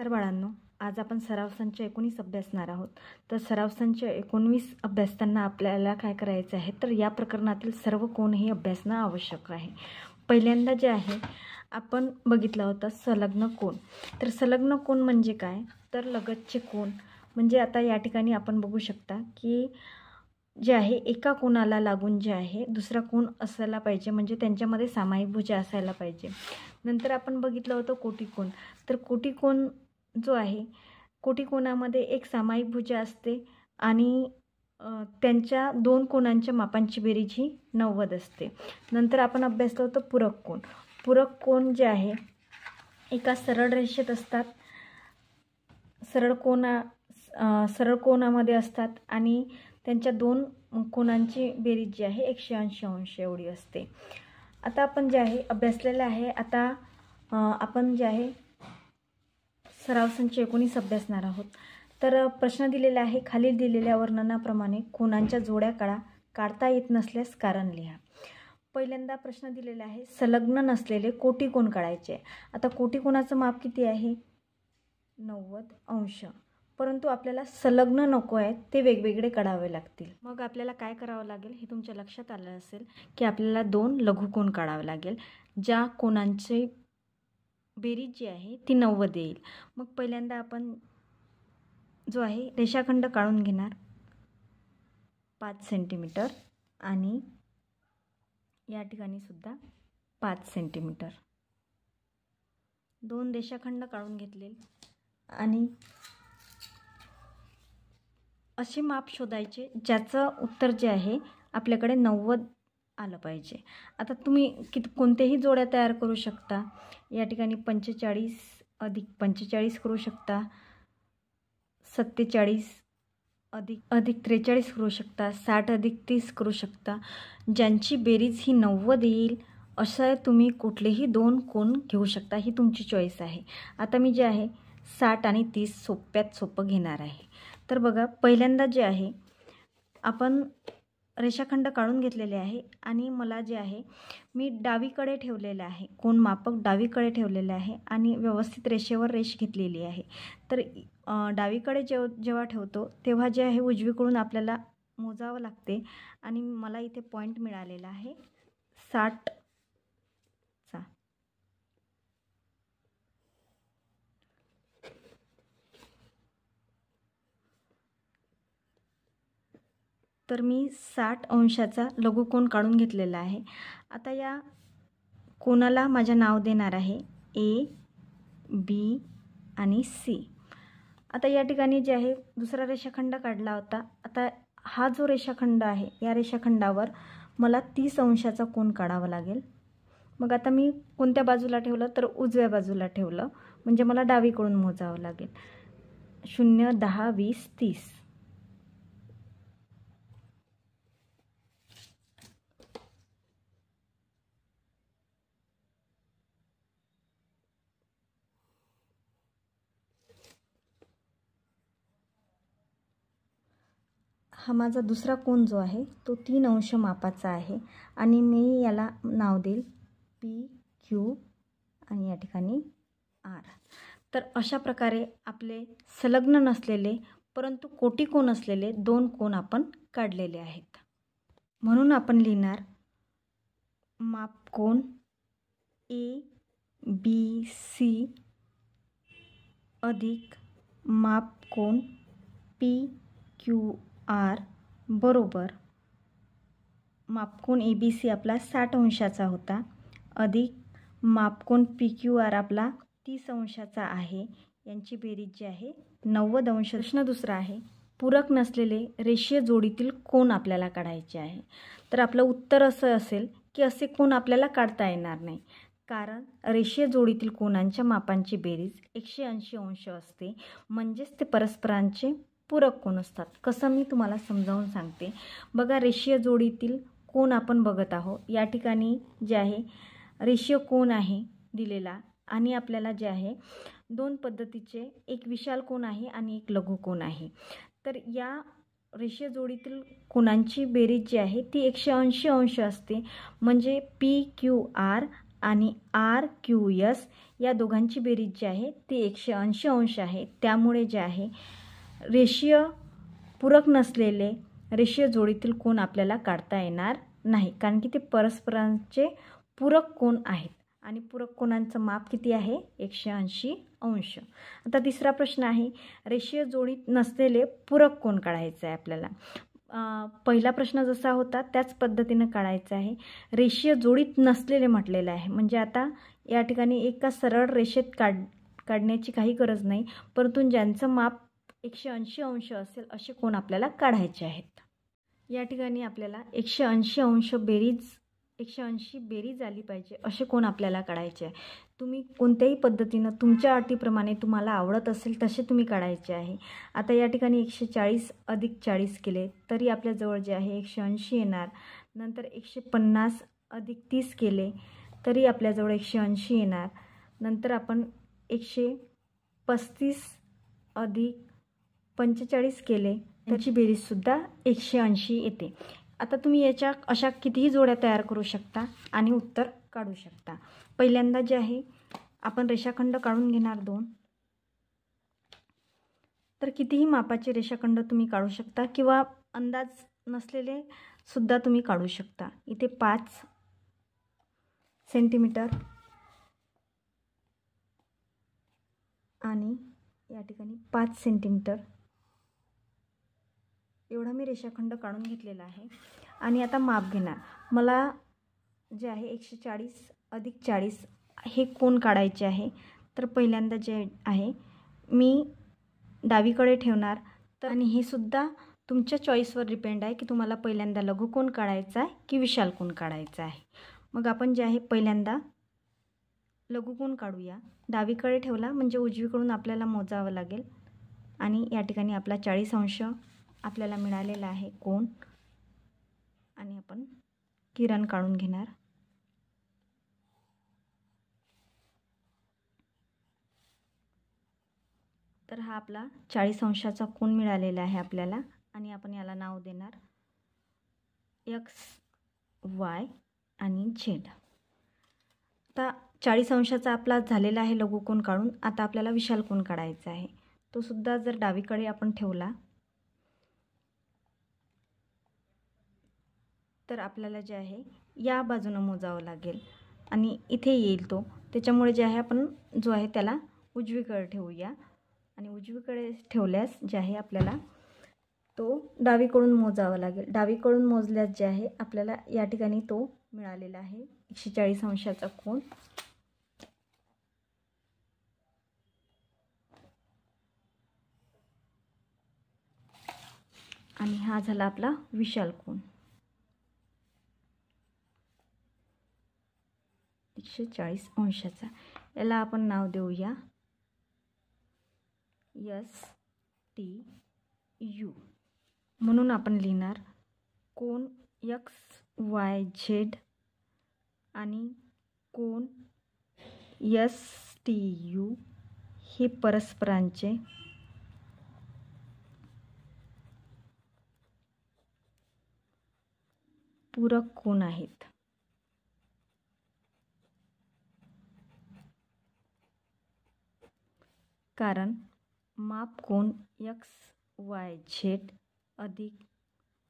तर बाळांनो, आज आपण सराव संच 19 अभ्यासणार आहोत. तर सराव संच 19 अभ्यासताना आपल्याला काय करायचं आहे, तर या प्रकरणातील सर्व कोण हे अभ्यासणं आवश्यक आहे. पहिल्यांदा जे आहे आपण बघितलं होतं संलग्न कोण. तर संलग्न कोण म्हणजे काय, तर लगतचे कोण. म्हणजे आता या ठिकाणी आपण बघू शकता की जे आहे एका कोणाला लागून जे आहे दुसरा कोण असायला पाहिजे, म्हणजे त्यांच्यामध्ये सामायिक भुजा असायला पाहिजे. नंतर आपण बघितलं होतं कोटिकोण. तर कोटिकोण जो आहे, कोटिकोणामध्ये एक सामायिक भुजा असते आणि त्यांच्या दोन कोणांच्या मापांची बेरीज ही 90 असते. नंतर आपण अभ्यासलं होतं पूरक कोण. पूरक कोण जे आहे एका सरळ रेषेत असतात, सरळ कोणामध्ये असतात आणि त्यांच्या दोन कोणांची बेरीज जी आहे 180 अंश एवढी असते. आता आपण जे आहे अभ्यासलेलं आहे. आता आपण जे आहे सराव संच 19 अभ्यासणार आहोत. तर प्रश्न दिलेला आहे, खालील दिलेल्या वर्णनाप्रमाणे कोणांच्या जोड्या काढता येत नसल्यास कारण लिहा. पहिल्यांदा प्रश्न दिलेला आहे, संलग्न नसलेले कोटिकोण काढायचे. आता कोटिकोणाचं माप किती आहे, 90 अंश. परंतु आपल्याला संलग्न नको आहे, ते वेगवेगळे काढावे लागतील. मग आपल्याला काय करावं लागेल हे तुमच्या लक्षात आलं असेल की आपल्याला 2 लघुकोण काढावे लागेल, ज्या कोणांची बेरीज जी आहे ती 90 येईल. मग पहिल्यांदा आपण जो आहे रेषाखंड काढून घेणार 5 सेंटीमीटर आणि या ठिकाणी सुद्धा 5 सेंटीमीटर. 2 रेषाखंड काढून घेतले आणि असे माप शोधायचे ज्याचं उत्तर जे आहे आपल्याकडे 90 आलं पाहिजे. आता तुम्ही कोणतेही जोड्या तयार करू शकता. या ठिकाणी 45 अधिक 45 करू शकता, 47 अधिक 43 करू शकता, 60 अधिक 30 करू शकता. ज्यांची बेरीज ही 90 येईल असं तुम्ही कुठलेही 2 कोण घेऊ शकता, ही तुमची चॉईस आहे. आता मी जे आहे 60 आणि 30 सोप्यात सोपं घेणार आहे. तर बघा, पहिल्यांदा जे आहे आपण रेषाखंड काढून घेतलेले आहे आणि मला जे आहे मी डावीकडे ठेवलेलं आहे, कोण मापक डावीकडे ठेवलेले आहे आणि व्यवस्थित रेषेवर रेष घेतलेली आहे. तर डावीकडे जेव्हा ठेवतो तेव्हा जे आहे उजवीकडून आपल्याला मोजावं लागते आणि मला इथे पॉईंट मिळालेला आहे 60चा. तर मी 60 अंशाचा लघुकोण काढून घेतलेला आहे. आता या कोणाला माझे नाव देणार आहे ए, बी आणि सी. आता या ठिकाणी जे आहे दुसरा रेषाखंड काढला होता. आता हा जो रेषाखंड आहे या रेषाखंडावर मला 30 अंशाचा कोन काढावा लागेल. मग आता मी कोणत्या बाजूला ठेवलं, तर उजव्या बाजूला ठेवलं, म्हणजे मला डावीकडून मोजावं लागेल. 0, 10, 20, 30. हा माझा दुसरा कोन जो आहे तो 3 अंश मापाचा आहे आणि मी याला नाव देईल पी, क्यू आणि या ठिकाणी आर. तर अशा प्रकारे आपले संलग्न नसलेले परंतु कोटिकोण असलेले 2 कोन आपण काढलेले आहेत. म्हणून आपण लिहिणार मापकोन ए, बी, सी अधिक मापकोन पी, क्यू, आर बरोबर मापकोन ए बी सी आपला 60 अंशाचा होता अधिक मापकोन पी क्यू आर आपला 30 अंशाचा आहे. यांची बेरीज जी आहे 90 अंश. प्रश्न दुसरा आहे, पूरक नसलेले रेषीय जोडीतील कोण आपल्याला काढायचे आहे. तर आपलं उत्तर असं असेल की असे कोण आपल्याला काढता येणार नाही, कारण रेषीय जोडीतील कोणांच्या मापांची बेरीज 180 अंश असते, म्हणजेच ते परस्परांचे पूरक कोण असतात. कसं मी तुम्हाला समजावून सांगते. बघा, रेषीय जोडीतील कोण आपण बघत आहोत. या ठिकाणी जे आहे रेषीय कोण आहे दिलेला आणि आपल्याला जे आहे 2 पद्धतीचे, एक विशाल कोण आहे आणि एक लघु कोण आहे. तर या रेषीय जोडीतील कोणांची बेरीज जी आहे ती 180 अंश असते, म्हणजे पी, क्यू, आर आणि आर क्यू एस या दोघांची बेरीज जी आहे ती 180 अंश आहे. त्यामुळे जे आहे रेषीय पूरक नसलेले रेषीय जोडीतील कोन आपल्याला काढता येणार नाही, कारण की ते परस्परांचे पूरक कोन आहेत आणि पूरक कोनांचं माप किती आहे 180 अंश. आता तिसरा प्रश्न आहे, रेषीय जोडीत नसलेले पूरक कोन काढायचे आहे आपल्याला. पहिला प्रश्न जसा होता त्याच पद्धतीनं काढायचा आहे. रेषीय जोडीत नसलेले म्हटलेलं आहे, म्हणजे आता या ठिकाणी एका सरळ रेषेत काढण्याची काही गरज नाही, परंतु ज्यांचं माप 180 अंश असेल असे कोन आपल्याला काढायचे आहेत. या ठिकाणी आपल्याला 180 अंश बेरीज 180 बेरीज आली पाहिजे असे कोन आपल्याला काढायचे आहे. तुम्ही कोणत्याही पद्धतीनं तुमच्या अटीप्रमाणे तुम्हाला आवडत असेल तसे तुम्ही काढायचे आहे. आता या ठिकाणी 140 अधिक 40 केले तरी आपल्याजवळ जे आहे 180 येणार. नंतर 150 अधिक 30 केले तरी आपल्याजवळ 180 येणार. नंतर आपण 135 अधिक 45 केले त्याची बेरीजसुद्धा 180 येते. आता तुम्ही याच्या अशा कितीही जोड्या तयार करू शकता आणि उत्तर काढू शकता. पहिल्यांदा जे आहे आपण रेषाखंड काढून घेणार 2. तर कितीही मापाचे रेषाखंड तुम्ही काढू शकता किंवा अंदाज नसलेले सुद्धा तुम्ही काढू शकता. इथे 5 सेंटीमीटर आणि या ठिकाणी 5 सेंटीमीटर एवढा मी रेषाखंड काढून घेतलेला आहे. आणि आता माप घेणार. मला जे आहे 140 अधिक 40 हे कोन काढायचे आहे. तर पहिल्यांदा जे आहे मी डावीकडे ठेवणार. तर आणि हे सुद्धा तुमच्या चॉईसवर डिपेंड आहे की तुम्हाला पहिल्यांदा लघुकोन काढायचा आहे की विशाल कोन काढायचा आहे. मग आपण जे आहे पहिल्यांदा लघुकोन काढूया. डावीकडे ठेवला म्हणजे उजवीकडून आपल्याला मोजावं लागेल आणि या ठिकाणी आपला 40 अंश आपल्याला मिळालेला आहे कोन. आणि आपण किरण काढून घेणार. तर हा आपला 40 अंशाचा कोन मिळालेला आहे आपल्याला आणि आपण याला नाव देणार एक्स, वाय आणि झेड. आता 40 अंशाचा आपला झालेला आहे लघुकोन काढून. आता आपल्याला विशाल कोन काढायचा आहे. तो सुद्धा जर डावीकडे आपण ठेवला तर आपल्याला जे आहे या बाजूनं मोजावं लागेल आणि इथे येईल तो. त्याच्यामुळे जे आहे आपण जो आहे त्याला उजवीकडे ठेवूया आणि उजवीकडे ठेवल्यास जे आहे आपल्याला तो डावीकडून मोजावा लागेल. डावीकडून मोजल्यास जे आहे आपल्याला या ठिकाणी तो मिळालेला आहे 140 अंशाचा कोन. आणि हा झाला आपला विशाल कोन 140 अंशाचा. याला आपण नाव देऊया STU. म्हणून आपण लिहिणार कोन XYZ आणि कोन STU हे परस्परांचे पूरक कोन आहेत. कारण माप कोन XYZ अधिक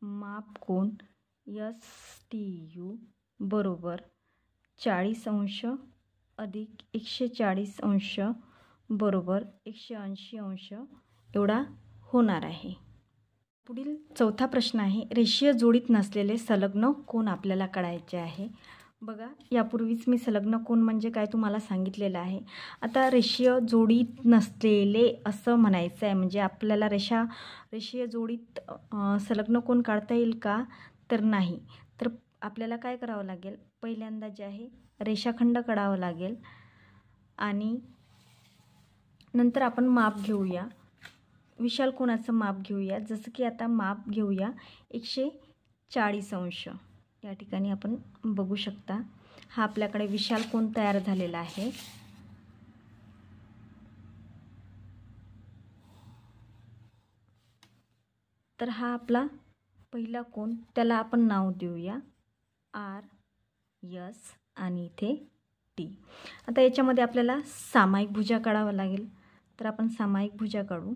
माप कोन STU बरोबर 40 अंश अधिक 140 अंश बरोबर 180 अंश एवढा होणार आहे. पुढील चौथा प्रश्न आहे, रेषीय जोडीत नसलेले संलग्न कोन आपल्याला काढायचे आहे. बघा, यापूर्वीच मी संलग्न कोन म्हणजे काय तुम्हाला सांगितलेलं आहे. आता रेषीय जोडीत नसलेले असं म्हणायचं आहे, म्हणजे आपल्याला रेषीय जोडीत संलग्न कोन काढता येईल का? तर नाही. तर आपल्याला काय करावं लागेल, पहिल्यांदा जे आहे रेषाखंड काढावं लागेल आणि नंतर आपण माप घेऊया, विशाल कोनाचं माप घेऊया. जसं की आता माप घेऊया 140 अंश. या ठिकाणी आपण बघू शकता हा आपल्याकडे विशाल कोन तयार झालेला आहे. तर हा आपला पहिला कोन, त्याला आपण नाव देऊया RS आणि इथे टी. आता याच्यामध्ये आपल्याला सामायिक भुजा काढावा लागेल. तर आपण सामायिक भुजा काढू.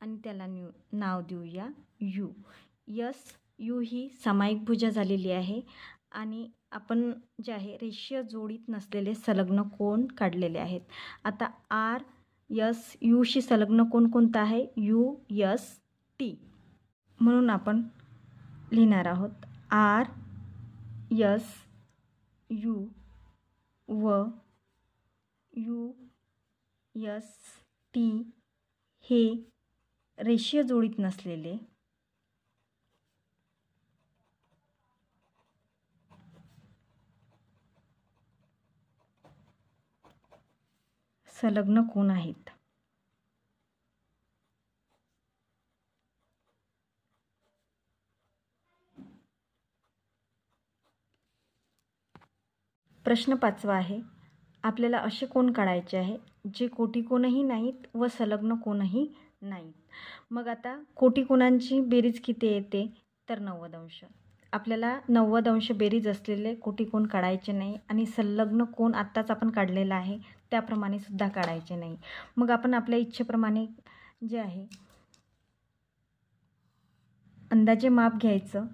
आणि त्याला नाव देऊया यू. यू ही सामायिक भुजा झालेली आहे. आणि आपण जे आहे रेषीय जोडीत नसलेले संलग्न कोन काढलेले आहेत. आता आर यस यूशी संलग्न कोन कोणता आहे? You yes T. म्हणून आपण लिहिणार आहोत आर यस यू व यू यस टी हे रेषीय जोडीत नसलेले संलग्न कोन आहेत. प्रश्न 5वा आहे. आपल्याला असे कोन काढायचे आहे जे कोटिकोनही नाहीत व संलग्न कोनही नाहीत. मग आता कोटिकोनांची बेरीज किती येते? तर 90 अंश. आपल्याला 90 अंश बेरीज असलेले कोटिकोन काढायचे नाही आणि संलग्न कोन आत्ताच आपण काढलेला आहे त्याप्रमाणे सुद्धा काढायचे नाही. मग आपण आपल्या इच्छेप्रमाणे जे आहे अंदाजे माप घ्यायचं.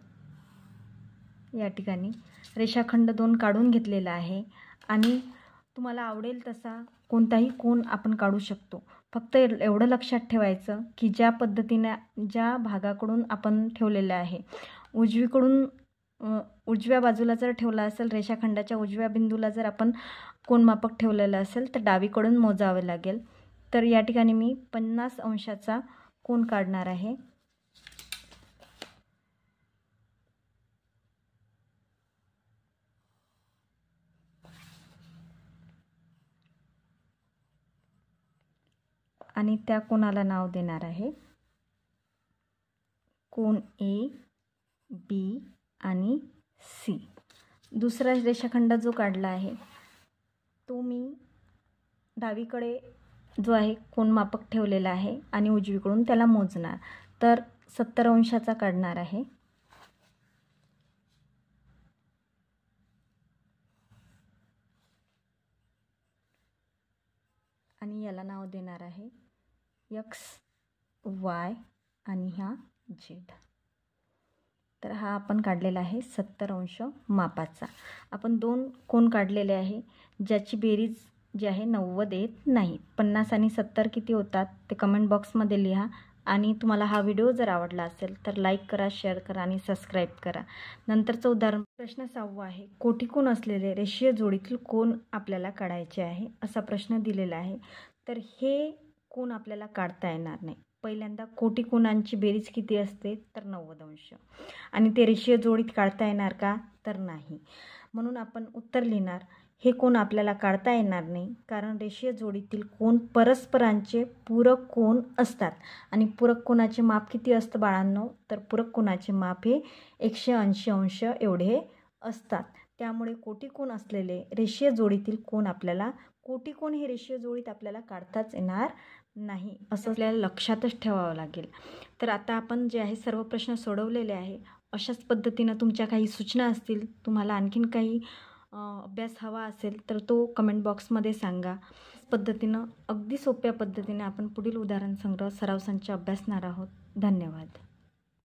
या ठिकाणी रेषाखंड 2 काढून घेतलेला आहे आणि तुम्हाला आवडेल तसा कोणताही कोन आपण काढू शकतो. फक्त एवढं लक्षात ठेवायचं की ज्या पद्धतीने ज्या भागाकडून आपण ठेवलेलं आहे उजव्या बाजूला जर ठेवला असेल, रेषाखंडाच्या उजव्या बिंदूला जर आपण कोनमापक ठेवलेलं असेल तर डावीकडून मोजावे लागेल. तर या ठिकाणी मी 50 अंशाचा कोन काढणार आहे. आणि त्या कोनाला नाव देणार आहे कोन ए, बी आणि सी. दुसरा रेषाखंड जो काढला आहे तो मी डावीकडे जो आहे कोनमापक ठेवलेला आहे आणि उजवीकडून त्याला मोजणार. तर 70 अंशाचा काढणार आहे. आणि याला नाव देणार आहे एक्स, वाय आणि हा झेड. तर हा आपण काढलेला आहे 70 अंश मापाचा. आपण 2 कोन काढलेले आहे ज्याची बेरीज जी आहे 90 येत नाही. 50 आणि 70 किती होतात ते कमेंट बॉक्समध्ये लिहा. आणि तुम्हाला हा व्हिडिओ जर आवडला असेल तर लाईक करा, शेअर करा आणि सबस्क्राईब करा. नंतरचं उदाहरण प्रश्न 6वा आहे. कोटिकोन असलेले रेषीय जोडीतील कोन आपल्याला काढायचे आहे असा प्रश्न दिलेला आहे. तर हे कोन आपल्याला काढता येणार नाही. पहिल्यांदा कोटिकोनांची बेरीज किती असते? तर 90 अंश. आणि ते रेषीय जोडीत काढता येणार का? तर नाही. म्हणून आपण उत्तर लिहिणार हे कोन आपल्याला काढता येणार नाही कारण रेषीय जोडीतील कोन परस्परांचे पूरक कोन असतात. आणि पूरक कोनाचे माप किती असतं बाळांनो? तर पूरक कोनाचे माप हे 180 अंश एवढे असतात. त्यामुळे कोटिकोन असलेले रेषीय जोडीतील कोन आपल्याला कोटिकोन हे रेषीय जोडीत आपल्याला काढताच येणार नाही असं आपल्याला लक्षातच ठेवावं लागेल. तर आता आपण जे आहे सर्व प्रश्न सोडवलेले आहे. अशाच पद्धतीनं तुमच्या काही सूचना असतील, तुम्हाला आणखीन काही अभ्यास हवा असेल तर तो कमेंट बॉक्समध्ये सांगा. पद्धतीनं अगदी सोप्या पद्धतीने आपण पुढील उदाहरण संग्रह सराव संच अभ्यासणार आहोत. धन्यवाद.